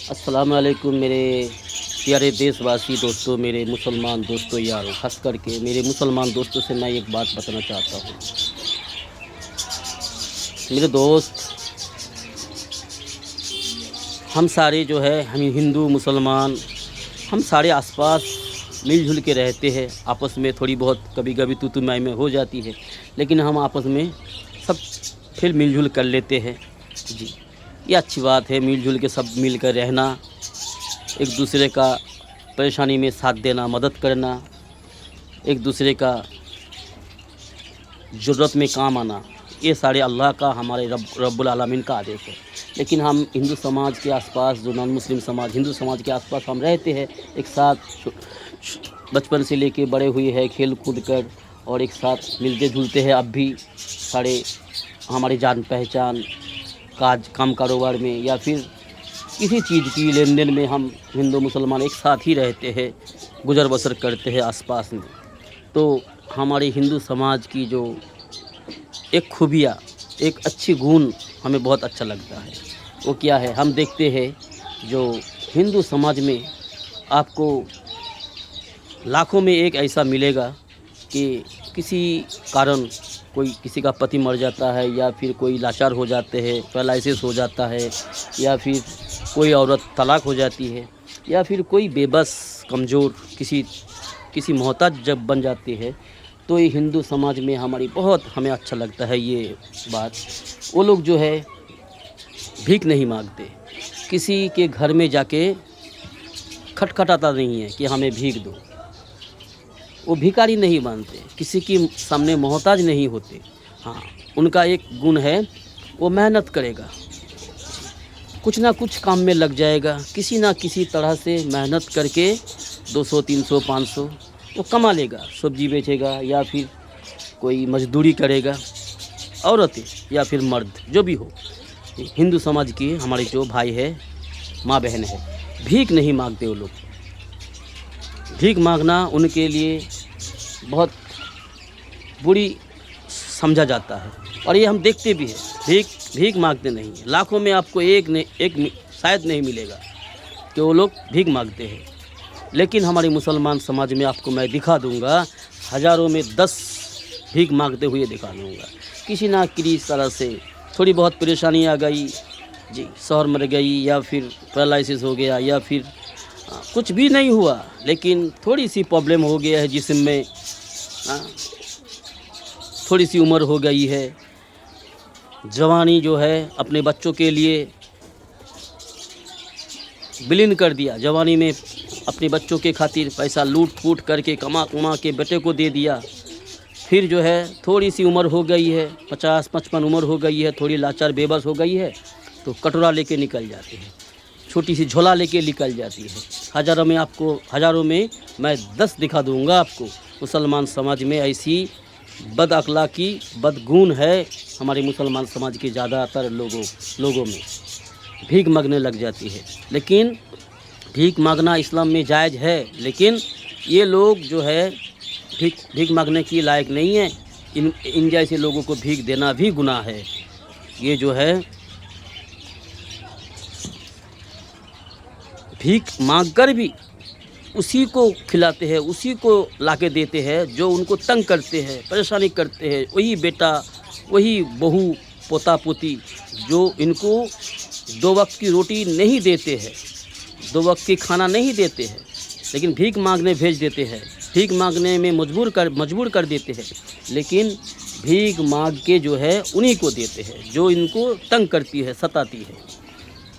अस्सलाम वालेकुम मेरे प्यारे देशवासी दोस्तों, मेरे मुसलमान दोस्तों यारों, ख़ास करके मेरे मुसलमान दोस्तों से मैं एक बात बताना चाहता हूँ। मेरे दोस्त, हम सारे जो है हम हिंदू मुसलमान हम सारे आसपास मिलजुल के रहते हैं। आपस में थोड़ी बहुत कभी कभी तू मैं में हो जाती है, लेकिन हम आपस में सब फिर मिलजुल कर लेते हैं। जी, ये अच्छी बात है। मिलजुल के सब मिलकर रहना, एक दूसरे का परेशानी में साथ देना, मदद करना, एक दूसरे का ज़रूरत में काम आना, ये सारे अल्लाह का, हमारे रब्बुल आलमीन का आदेश है। लेकिन हम हिंदू समाज के आसपास, जो नॉन मुस्लिम समाज हिंदू समाज के आसपास हम रहते हैं, एक साथ बचपन से लेके बड़े हुए हैं, खेल कूद कर और एक साथ मिलते जुलते हैं। अब भी सारे हमारी जान पहचान काम कारोबार में या फिर किसी चीज़ की लेन देन में हम हिंदू मुसलमान एक साथ ही रहते हैं, गुजर बसर करते हैं आसपास में। तो हमारे हिंदू समाज की जो एक खूबिया, एक अच्छी गुण हमें बहुत अच्छा लगता है। वो क्या है? हम देखते हैं जो हिंदू समाज में आपको लाखों में एक ऐसा मिलेगा कि किसी कारण कोई किसी का पति मर जाता है, या फिर कोई लाचार हो जाते हैं, पैरालिसिस हो जाता है, या फिर कोई औरत तलाक हो जाती है, या फिर कोई बेबस कमज़ोर किसी मोहताज जब बन जाती है, तो ये हिंदू समाज में हमें अच्छा लगता है ये बात। वो लोग जो है भीख नहीं मांगते, किसी के घर में जाके खटखटाता नहीं है कि हमें भीख दो। वो भिखारी नहीं बनते, किसी के सामने मोहताज नहीं होते। हाँ, उनका एक गुण है, वो मेहनत करेगा, कुछ ना कुछ काम में लग जाएगा, किसी ना किसी तरह से मेहनत करके 200, 300, 500 वो कमा लेगा। सब्जी बेचेगा या फिर कोई मजदूरी करेगा, औरतें या फिर मर्द जो भी हो। हिंदू समाज की हमारे जो भाई है, माँ बहन है, भीख नहीं मांगते वो लोग। भीख मांगना उनके लिए बहुत बुरी समझा जाता है, और ये हम देखते भी हैं। भीख मांगते नहीं हैं, लाखों में आपको एक शायद नहीं मिलेगा कि वो लोग भीख मांगते हैं। लेकिन हमारे मुसलमान समाज में आपको मैं दिखा दूंगा, हज़ारों में 10 भीख मांगते हुए दिखा दूंगा। किसी ना किसी तरह से थोड़ी बहुत परेशानी आ गई, जी, शौहर मर गई, या फिर पैरालिसिस हो गया, या फिर कुछ भी नहीं हुआ, लेकिन थोड़ी सी प्रॉब्लम हो गया है जिस्म में, थोड़ी सी उम्र हो गई है, जवानी जो है अपने बच्चों के लिए विलीन कर दिया। जवानी में अपने बच्चों के खातिर पैसा लूट फूट करके कमा के बेटे को दे दिया। फिर जो है थोड़ी सी उम्र हो गई है, 50-55 उम्र हो गई है, थोड़ी लाचार बेबस हो गई है, तो कटोरा लेके निकल जाते हैं, छोटी सी झोला लेके निकल जाती है। हज़ारों में मैं 10 दिखा दूंगा आपको। मुसलमान समाज में ऐसी बद अखलाकी, बदगुण है हमारे मुसलमान समाज के ज़्यादातर लोगों में। भीख मांगने लग जाती है। लेकिन भीख मांगना इस्लाम में जायज़ है, लेकिन ये लोग जो है भीख मांगने की लायक नहीं है। इन जैसे लोगों को भीख देना भी गुनाह है। ये जो है भीख मांगकर भी उसी को खिलाते हैं, उसी को लाके देते हैं जो उनको तंग करते हैं, परेशानी करते हैं। वही बेटा, वही बहू, पोता पोती जो इनको 2 वक्त की रोटी नहीं देते हैं, 2 वक्त की खाना नहीं देते हैं, लेकिन भीख मांगने भेज देते हैं, भीख मांगने में मजबूर कर देते हैं। लेकिन भीख मांग के जो है उन्हीं को देते हैं जो इनको तंग करती है, सताती है।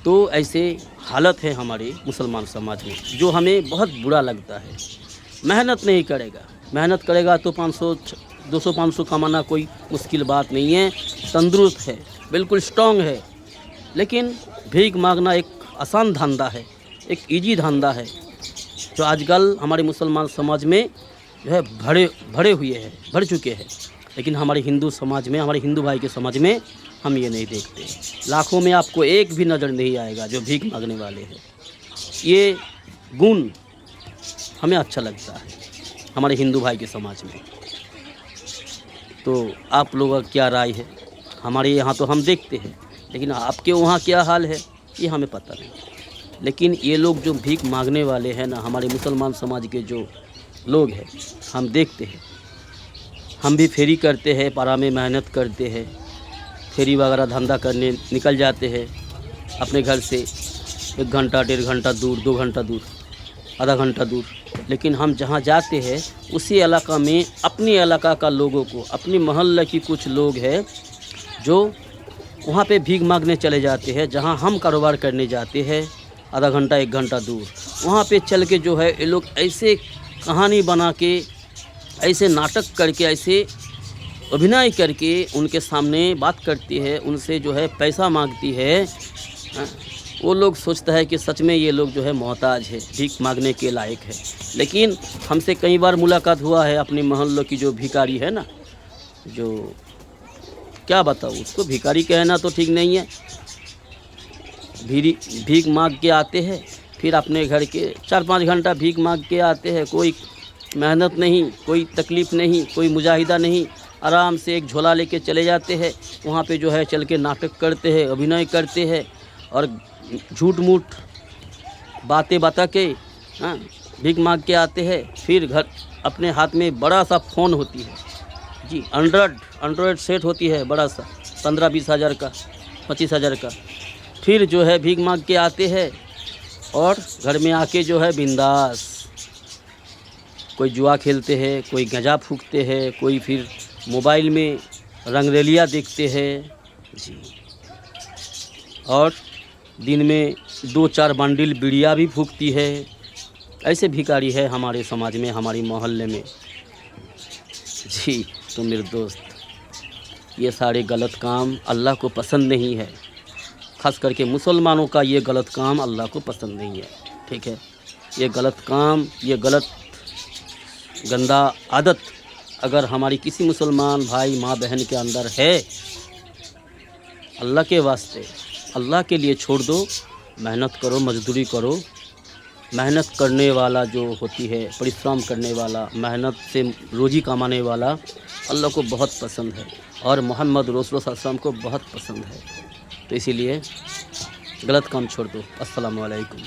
तो ऐसे हालत है हमारे मुसलमान समाज में, जो हमें बहुत बुरा लगता है। मेहनत नहीं करेगा, मेहनत करेगा तो 200-500 कमाना कोई मुश्किल बात नहीं है। तंदुरुस्त है, बिल्कुल स्ट्रॉन्ग है। लेकिन भीख मांगना एक आसान धंधा है, एक इजी धंधा है, जो आजकल हमारे मुसलमान समाज में जो है भर चुके हैं। लेकिन हमारे हिंदू समाज में, हमारे हिंदू भाई के समाज में हम ये नहीं देखते। लाखों में आपको एक भी नज़र नहीं आएगा जो भीख मांगने वाले हैं। ये गुण हमें अच्छा लगता है हमारे हिंदू भाई के समाज में। तो आप लोगों का क्या राय है? हमारे यहाँ तो हम देखते हैं, लेकिन आपके वहाँ क्या हाल है ये हमें पता नहीं। लेकिन ये लोग जो भीख मांगने वाले हैं ना, हमारे मुसलमान समाज के जो लोग हैं, हम देखते हैं, हम भी फेरी करते हैं, पारा में मेहनत करते हैं, फेरी वगैरह धंधा करने निकल जाते हैं अपने घर से 1 घंटा 1.5 घंटा दूर, 2 घंटा दूर, आधा घंटा दूर। लेकिन हम जहाँ जाते हैं उसी इलाका में अपने इलाका का लोगों को, अपनी मोहल्ले की कुछ लोग हैं जो वहाँ पे भीख मांगने चले जाते हैं। जहाँ हम कारोबार करने जाते हैं आधा घंटा 1 घंटा दूर, वहाँ पे चल के जो है ये लोग ऐसे कहानी बना के, ऐसे नाटक करके, ऐसे अभिनय करके उनके सामने बात करती है, उनसे जो है पैसा मांगती है। वो लोग सोचता है कि सच में ये लोग जो है मोहताज है, भीख मांगने के लायक है। लेकिन हमसे कई बार मुलाकात हुआ है, अपने मोहल्लों की जो भिखारी है ना, जो क्या बताऊँ उसको, भिखारी कहना तो ठीक नहीं है, भीख मांग के आते हैं, फिर अपने घर के 4-5 घंटा भीख मांग के आते हैं। कोई मेहनत नहीं, कोई तकलीफ़ नहीं, कोई मुजाहिदा नहीं, आराम से एक झोला लेके चले जाते हैं। वहाँ पे जो है चल के नाटक करते हैं, अभिनय करते हैं और झूठ मूठ बातें बता के भीख मांग के आते हैं। फिर घर अपने हाथ में बड़ा सा फ़ोन होती है जी, एंड्रॉयड सेट होती है बड़ा सा, 15-20 हज़ार का, 25 हज़ार का। फिर जो है भीख मांग के आते हैं और घर में आके जो है बिंदास कोई जुआ खेलते हैं, कोई गंजा फूकते हैं, कोई फिर मोबाइल में रंगरेलिया देखते हैं जी, और दिन में 2-4 बंडल बीड़िया भी फूकती है। ऐसे भिखारी है हमारे समाज में, हमारी मोहल्ले में जी। तो मेरे दोस्त, ये सारे गलत काम अल्लाह को पसंद नहीं है, ख़ास करके मुसलमानों का ये गलत काम अल्लाह को पसंद नहीं है। ठीक है, ये गलत काम, ये गलत गंदा आदत अगर हमारी किसी मुसलमान भाई माँ बहन के अंदर है, अल्लाह के वास्ते, अल्लाह के लिए छोड़ दो। मेहनत करो, मजदूरी करो। मेहनत करने वाला जो होती है, परिश्रम करने वाला, मेहनत से रोज़ी कमाने वाला अल्लाह को बहुत पसंद है और मोहम्मद रसूलुल्लाह सल्लल्लाहु अलैहि वसल्लम को बहुत पसंद है। तो इसीलिए गलत काम छोड़ दो। अस्सलामु अलैकुम।